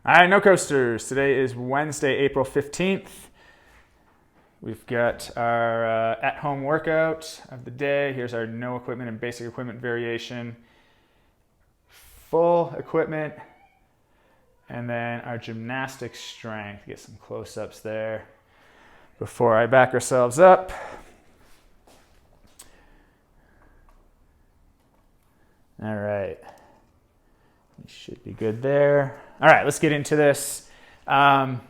All right, no coasters. Today is Wednesday, April 15th. We've got our at-home workout of the day. Here's our no equipment and basic equipment variation. Full equipment, and then our gymnastic strength. Get some close-ups there before I back ourselves up. All right. We should be good there. All right, let's get into this. Myself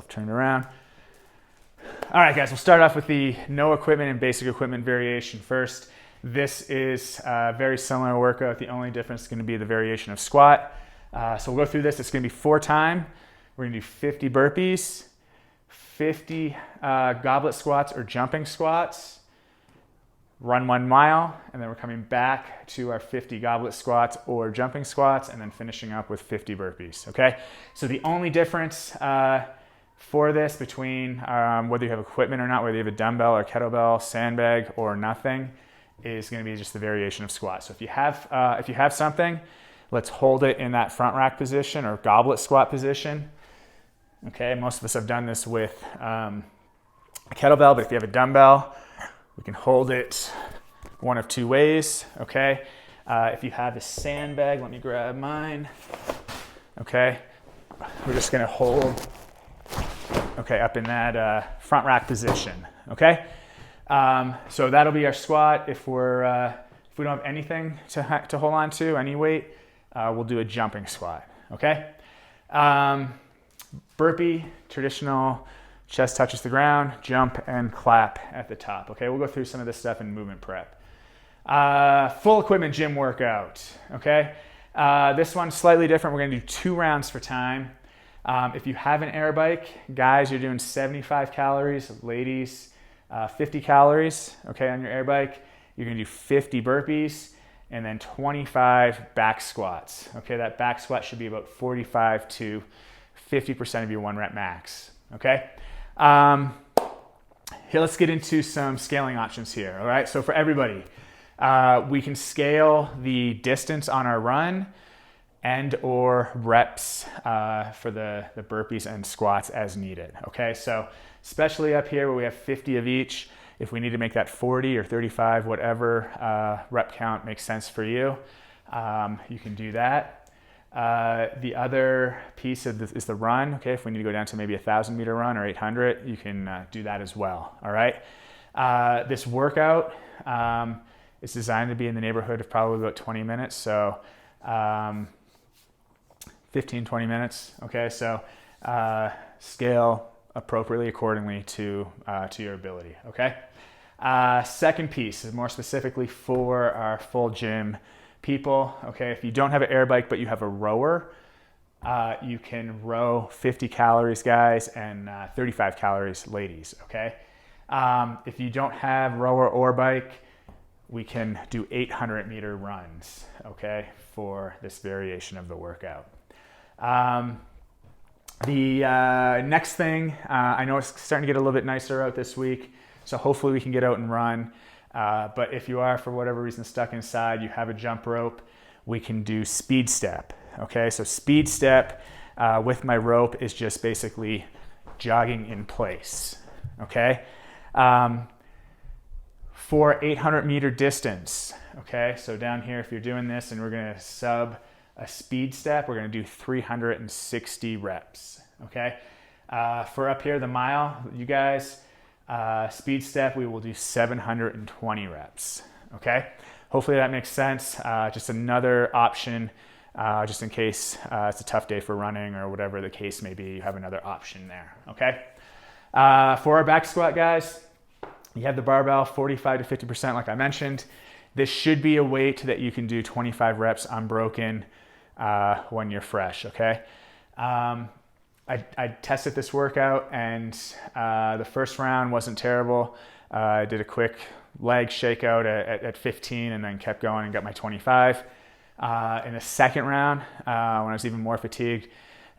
turned around. All right, guys, we'll start off with the no equipment and basic equipment variation first. This is a very similar workout. The only difference is going to be the variation of squat. So we'll go through this. It's going to be 4 times. We're going to do 50 burpees, 50 goblet squats or jumping squats, run 1 mile, and then we're coming back to our 50 goblet squats or jumping squats, and then finishing up with 50 burpees, okay? So the only difference for this between whether you have equipment or not, whether you have a dumbbell or kettlebell, sandbag, or nothing, is going to be just the variation of squat. So if you have something, let's hold it in that front rack position or goblet squat position, okay? Most of us have done this with a kettlebell, but if you have a dumbbell, we can hold it one of 2 ways, okay? If you have a sandbag, let me grab mine, okay? We're just gonna hold, okay, up in that front rack position, okay? So that'll be our squat. If we don't have anything to hold on to, any weight, we'll do a jumping squat, okay? Burpee, traditional, chest touches the ground, jump and clap at the top. Okay, we'll go through some of this stuff in movement prep. Full equipment gym workout. Okay, this one's slightly different. We're gonna do 2 rounds for time. If you have an air bike, guys, you're doing 75 calories. Ladies, 50 calories. Okay, on your air bike, you're gonna do 50 burpees and then 25 back squats. Okay, that back squat should be about 45 to 50% of your 1 rep max. Okay. Here, let's get into some scaling options here. All right, so for everybody, we can scale the distance on our run and or reps for the burpees and squats as needed. Okay, so especially up here where we have 50 of each, if we need to make that 40 or 35, whatever rep count makes sense for you, you can do that. The other piece of this is the run. Okay, if we need to go down to maybe 1,000 meter run or 800, you can do that as well. All right. This workout is designed to be in the neighborhood of probably about 20 minutes. So 15, 20 minutes. Okay, so scale appropriately accordingly to your ability. Okay. Second piece is more specifically for our full gym people. Okay, if you don't have an air bike but you have a rower, you can row 50 calories, guys, and 35 calories, ladies. Okay, if you don't have rower or bike, we can do 800 meter runs, okay, for this variation of the workout. The next thing, I know it's starting to get a little bit nicer out this week, so hopefully we can get out and run. But if you are, for whatever reason, stuck inside, you have a jump rope, we can do speed step. Okay, so speed step with my rope is just basically jogging in place. Okay, for 800 meter distance. Okay, so down here, if you're doing this and we're going to sub a speed step, we're going to do 360 reps. Okay, for up here, the mile, you guys, speed step, we will do 720 reps. Okay, hopefully that makes sense. Just another option, just in case it's a tough day for running or whatever the case may be, you have another option there. Okay, for our back squat, guys, you have the barbell 45 to 50%, like I mentioned. This should be a weight that you can do 25 reps unbroken when you're fresh. Okay. I tested this workout, and the first round wasn't terrible. I did a quick leg shakeout at 15 and then kept going and got my 25. In the second round, when I was even more fatigued,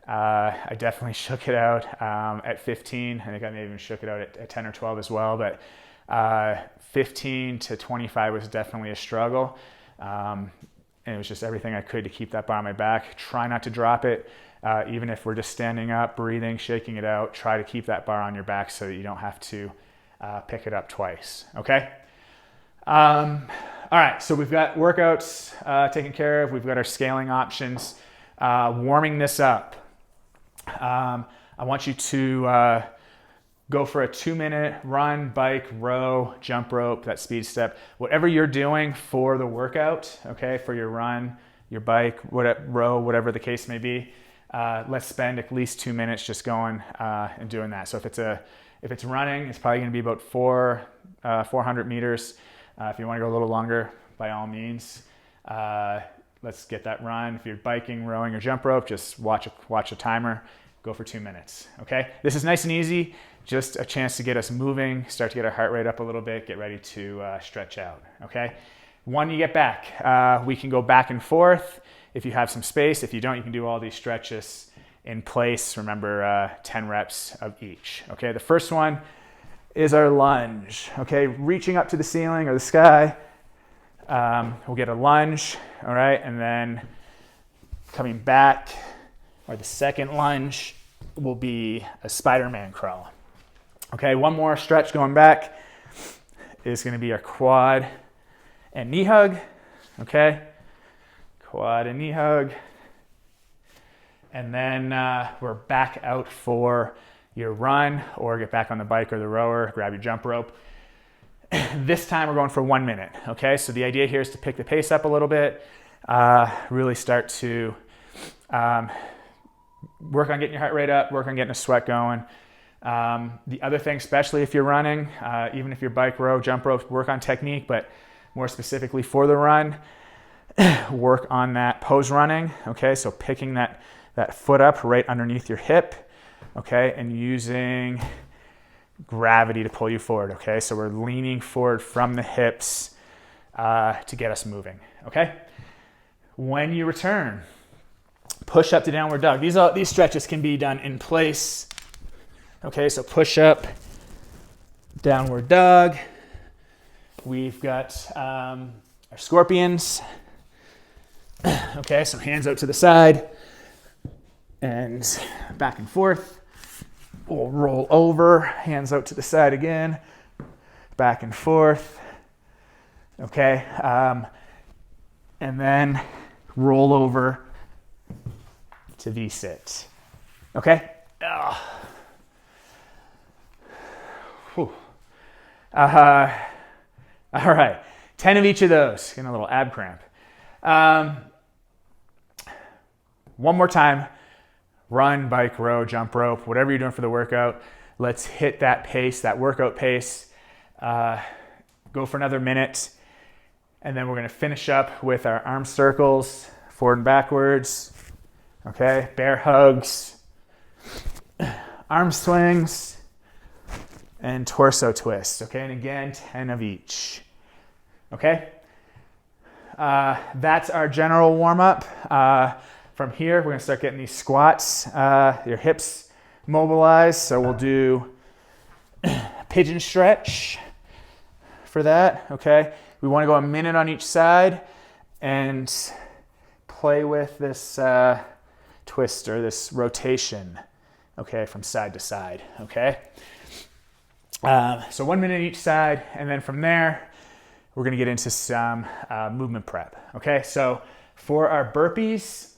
I definitely shook it out at 15. I think I may even shook it out at 10 or 12 as well, but 15 to 25 was definitely a struggle. and it was just everything I could to keep that bar on my back. Try not to drop it. Even if we're just standing up, breathing, shaking it out, try to keep that bar on your back so that you don't have to pick it up twice, okay? All right, so we've got workouts taken care of. We've got our scaling options. Warming this up. I want you to go for a 2-minute run, bike, row, jump rope, that speed step, whatever you're doing for the workout, okay, for your run, your bike, row, whatever the case may be. Let's spend at least 2 minutes just going and doing that. So if it's running, it's probably going to be about 400 meters. If you want to go a little longer, by all means, let's get that run. If you're biking, rowing, or jump rope, just watch a timer. Go for 2 minutes. Okay, this is nice and easy. Just a chance to get us moving, start to get our heart rate up a little bit, get ready to stretch out. Okay, when you get back, we can go back and forth if you have some space. If you don't, you can do all these stretches in place. Remember, 10 reps of each. Okay, the first one is our lunge. Okay, reaching up to the ceiling or the sky. We'll get a lunge, all right, and then coming back, or the second lunge will be a Spider-Man crawl. Okay, one more stretch going back is going to be our quad and knee hug. Okay, quad and knee hug. And then we're back out for your run, or get back on the bike or the rower, grab your jump rope. This time we're going for 1 minute. Okay, so the idea here is to pick the pace up a little bit, really start to work on getting your heart rate up, work on getting a sweat going. The other thing, especially if you're running, even if you're bike, row, jump rope, work on technique, but more specifically for the run, work on that pose running. Okay, so picking that foot up right underneath your hip, okay, and using gravity to pull you forward. Okay, so we're leaning forward from the hips to get us moving. Okay, when you return, push up to downward dog. These stretches can be done in place. Okay, so push up, downward dog. We've got our scorpions. Okay, so hands out to the side and back and forth. We'll roll over, hands out to the side again, back and forth. Okay, and then roll over to V-sit. Okay? All right, 10 of each of those. Getting a little ab cramp. One more time. Run, bike, row, jump rope, whatever you're doing for the workout. Let's hit that pace, that workout pace. Go for another minute. And then we're going to finish up with our arm circles, forward and backwards. Okay, bear hugs, arm swings, and torso twists. Okay, and again, 10 of each. Okay, that's our general warm-up. From here, we're going to start getting these squats, your hips mobilized. So we'll do pigeon stretch for that. Okay, we want to go a minute on each side and play with this twist or this rotation, okay, from side to side. Okay, so 1 minute each side, and then from there we're going to get into some movement prep. Okay, so for our burpees,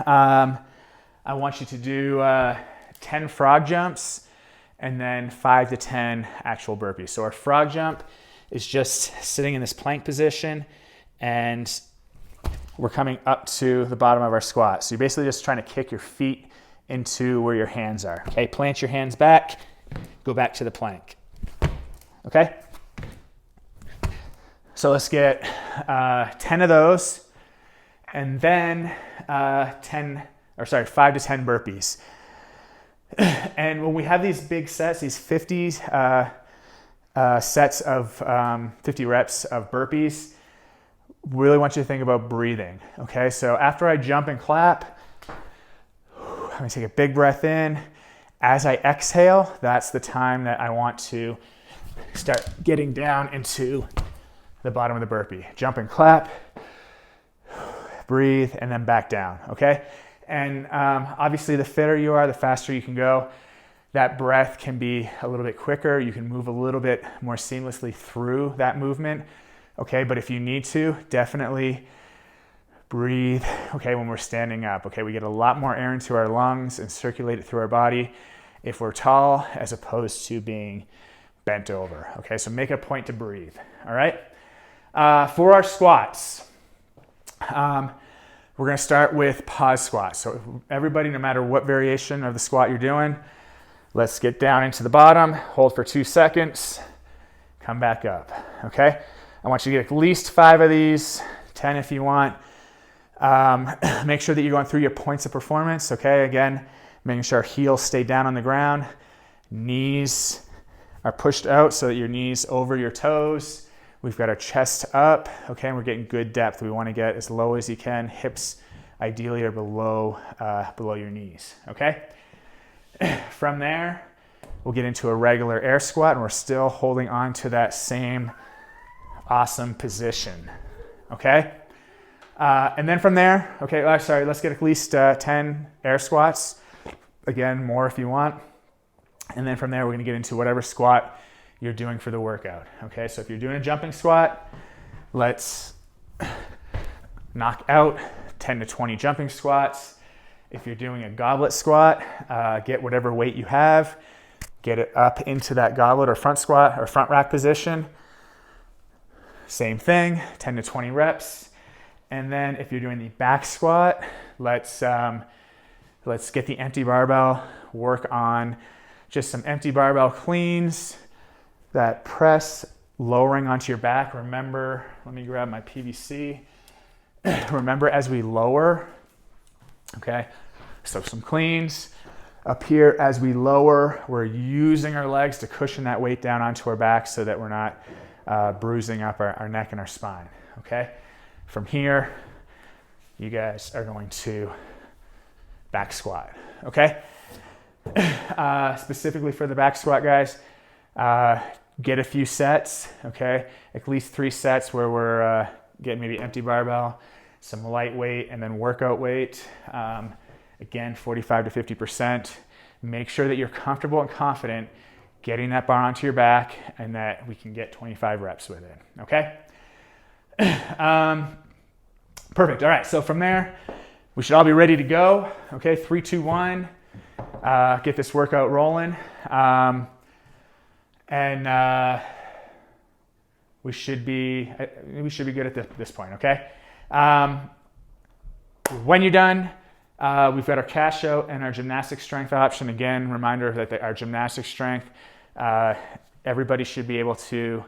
I want you to do 10 frog jumps and then 5 to 10 actual burpees. So our frog jump is just sitting in this plank position, and we're coming up to the bottom of our squat. So you're basically just trying to kick your feet into where your hands are. Okay, plant your hands back, go back to the plank. Okay? So let's get 10 of those, and then 5 to 10 burpees. And when we have these big sets, these 50 sets of 50 reps of burpees, really want you to think about breathing. Okay, so after I jump and clap, I'm gonna take a big breath in. As I exhale, that's the time that I want to start getting down into the bottom of the burpee. Jump and clap. breathe, and then back down, okay? And obviously the fitter you are, the faster you can go. That breath can be a little bit quicker. You can move a little bit more seamlessly through that movement, okay? But if you need to, definitely breathe, okay, when we're standing up, okay? We get a lot more air into our lungs and circulate it through our body if we're tall as opposed to being bent over, okay? So make a point to breathe, all right? For our squats, we're gonna start with pause squats. So everybody, no matter what variation of the squat you're doing, let's get down into the bottom, hold for 2 seconds, come back up, okay? I want you to get at least 5 of these, 10 if you want. Make sure that you're going through your points of performance, okay? Again, making sure our heels stay down on the ground, knees are pushed out so that your knees over your toes. We've got our chest up, okay, and we're getting good depth. We want to get as low as you can. Hips ideally are below your knees, okay? From there, we'll get into a regular air squat, and we're still holding on to that same awesome position, okay? And then from there, okay, let's get at least 10 air squats. Again, more if you want. And then from there, we're gonna get into whatever squat you're doing for the workout, okay? So if you're doing a jumping squat, let's knock out 10 to 20 jumping squats. If you're doing a goblet squat, get whatever weight you have, get it up into that goblet or front squat or front rack position. Same thing, 10 to 20 reps. And then if you're doing the back squat, let's get the empty barbell, work on just some empty barbell cleans, that press lowering onto your back. Remember, let me grab my PVC. Remember as we lower, okay, so some cleans. Up here as we lower, we're using our legs to cushion that weight down onto our back so that we're not bruising up our neck and our spine, okay? From here, you guys are going to back squat, okay? Specifically for the back squat, guys, get a few sets, okay? At least 3 sets where we're getting maybe empty barbell, some light weight, and then workout weight. Again, 45 to 50%. Make sure that you're comfortable and confident getting that bar onto your back and that we can get 25 reps with it, okay? Perfect. All right, so from there, we should all be ready to go. Okay, 3, 2, 1. Get this workout rolling. We should be good at this point, okay? When you're done, we've got our cash out and our gymnastic strength option. Again, reminder that our gymnastic strength, everybody should be able to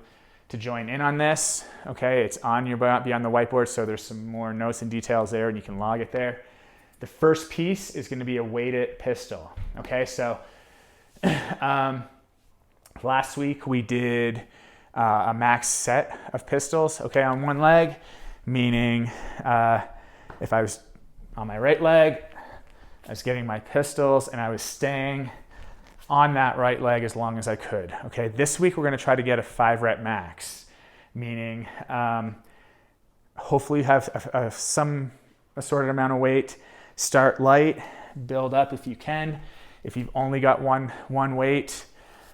join in on this, okay? It's on your beyond the whiteboard, so there's some more notes and details there, and you can log it there. The first piece is going to be a weighted pistol, okay? So last week we did a max set of pistols, okay, on one leg, meaning if I was on my right leg, I was getting my pistols and I was staying on that right leg as long as I could, okay? This week we're going to try to get a 5 rep max, meaning hopefully you have some assorted amount of weight. Start light, build up if you can. If you've only got one weight,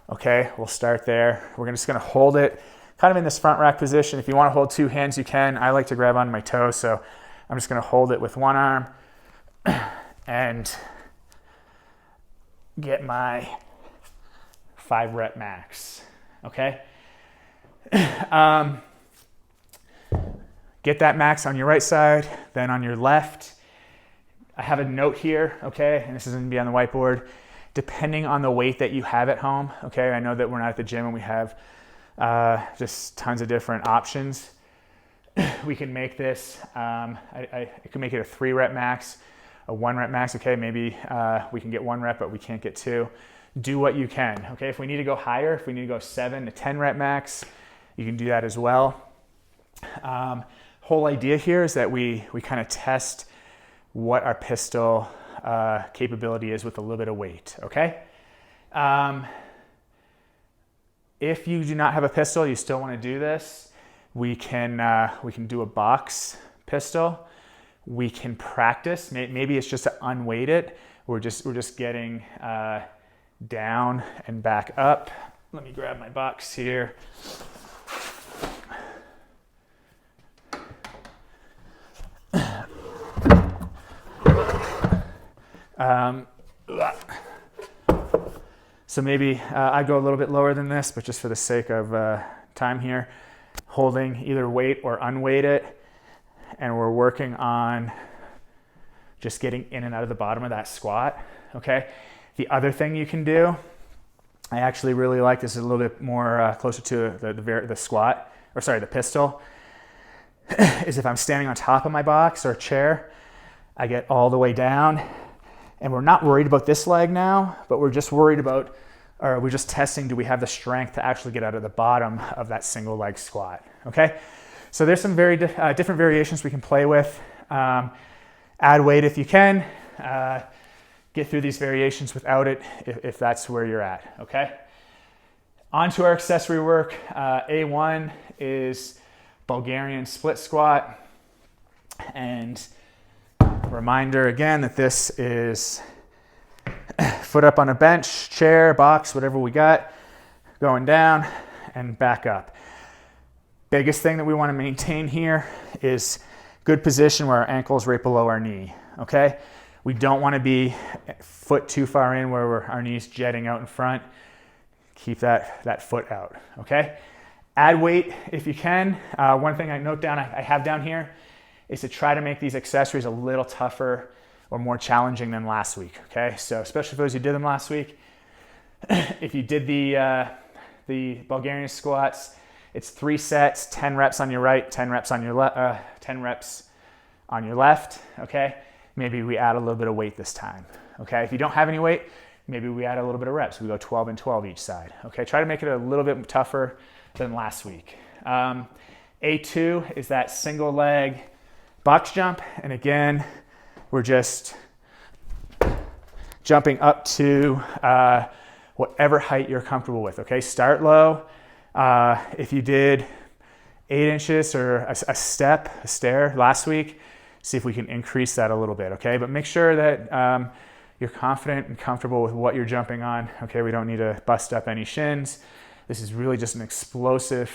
okay, we'll start there. We're just gonna hold it kind of in this front rack position. If you wanna hold 2 hands, you can. I like to grab onto my toes, so I'm just gonna hold it with one arm and get my 5 rep max, okay? Get that max on your right side, then on your left. I have a note here, okay, and this is going to be on the whiteboard. Depending on the weight that you have at home, okay, I know that we're not at the gym and we have just tons of different options. We can make this, I can make it a 3 rep max, a 1 rep max, okay, maybe we can get 1 rep, but we can't get 2. Do what you can, okay? If we need to go higher, if we need to go 7 to 10 rep max, you can do that as well. Whole idea here is that we kind of test what our pistol capability is with a little bit of weight, okay? If you do not have a pistol, you still want to do this, we can do a box pistol we can practice. Maybe it's just to unweight it. We're just getting down and back up. Let me grab my box here. So maybe I go a little bit lower than this, but just for the sake of time here, holding either weight or unweight it, and we're working on just getting in and out of the bottom of that squat, okay? The other thing you can do, I actually really like, this is a little bit more closer to the squat, or sorry, the pistol, is if I'm standing on top of my box or chair, I get all the way down, and we're not worried about this leg now, but we're just worried about, or we're just testing, do we have the strength to actually get out of the bottom of that single leg squat, okay? So there's some very different variations we can play with. Add weight if you can. Get through these variations without it if that's where you're at, okay? On to our accessory work. A1 is Bulgarian split squat. And reminder again that this is foot up on a bench, chair, box, whatever we got, going down and back up. Biggest thing that we want to maintain here is good position where our ankle is right below our knee, okay? We don't want to be foot too far in where our knee's jetting out in front. Keep that foot out, okay? Add weight if you can. One thing I note down, I have down here, is to try to make these accessories a little tougher or more challenging than last week, okay? So especially for those who did them last week, if you did the Bulgarian squats, it's 3 sets, 10 reps on your right, 10 reps on your left, 10 reps on your left, okay? Maybe we add a little bit of weight this time, okay? If you don't have any weight, maybe we add a little bit of reps. We go 12 and 12 each side, okay? Try to make it a little bit tougher than last week. A2 is that single leg box jump, and again, we're just jumping up to whatever height you're comfortable with, okay? Start low. If you did 8 inches or a stair last week, see if we can increase that a little bit, okay? But make sure that you're confident and comfortable with what you're jumping on, okay? We don't need to bust up any shins. This is really just an explosive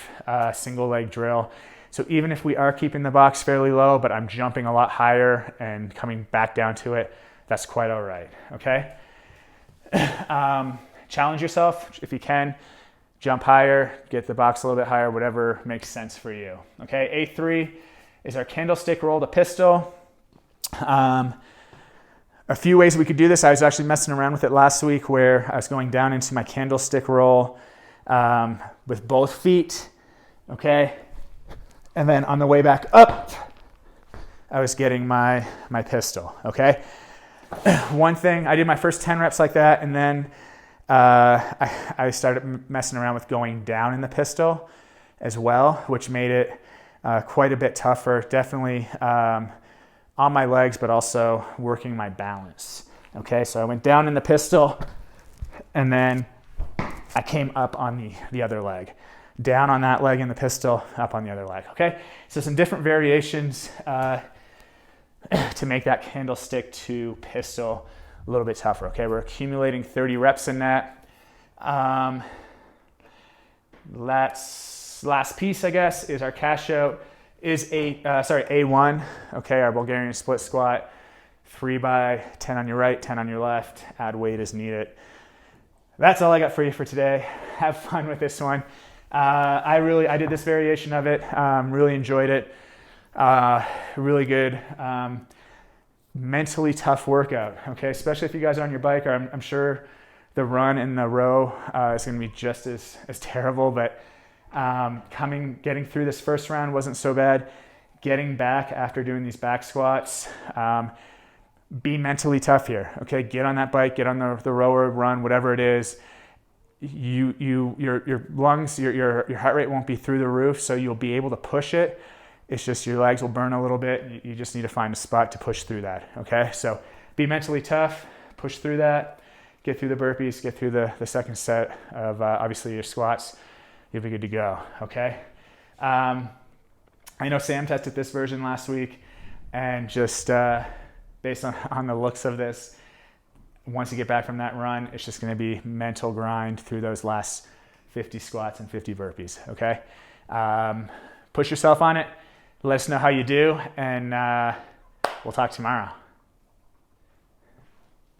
single leg drill. So even if we are keeping the box fairly low, but I'm jumping a lot higher and coming back down to it, that's quite all right, okay? Challenge yourself if you can. Jump higher, get the box a little bit higher, whatever makes sense for you. Okay, A3 is our candlestick roll to pistol. A few ways we could do this. I was actually messing around with it last week where I was going down into my candlestick roll with both feet, okay? And then on the way back up, I was getting my pistol, okay? One thing, I did my first 10 reps like that, and then I started messing around with going down in the pistol as well, which made it quite a bit tougher, definitely on my legs, but also working my balance. Okay, so I went down in the pistol, and then I came up on the other leg. Down on that leg in the pistol, up on the other leg, okay? So some different variations to make that candlestick to pistol a little bit tougher, okay? We're accumulating 30 reps in that. Last piece, I guess, is our cash out, is A1, okay, our Bulgarian split squat, 3 by 10 on your right, 10 on your left, add weight as needed. That's all I got for you for today. Have fun with this one. I did this variation of it, really enjoyed it, really good, mentally tough workout, okay, especially if you guys are on your bike. Or I'm sure the run and the row is going to be just as terrible, but getting through this first round wasn't so bad. Getting back after doing these back squats, be mentally tough here, okay? Get on that bike, get on the rower, run, whatever it is. Your lungs, your heart rate won't be through the roof, so you'll be able to push it. It's just your legs will burn a little bit. You just need to find a spot to push through that, okay? So be mentally tough, push through that, get through the burpees, get through the second set of obviously your squats. You'll be good to go, okay? I know Sam tested this version last week. And just based on the looks of this, once you get back from that run, it's just going to be mental grind through those last 50 squats and 50 burpees, okay? Push yourself on it. Let us know how you do, and we'll talk tomorrow.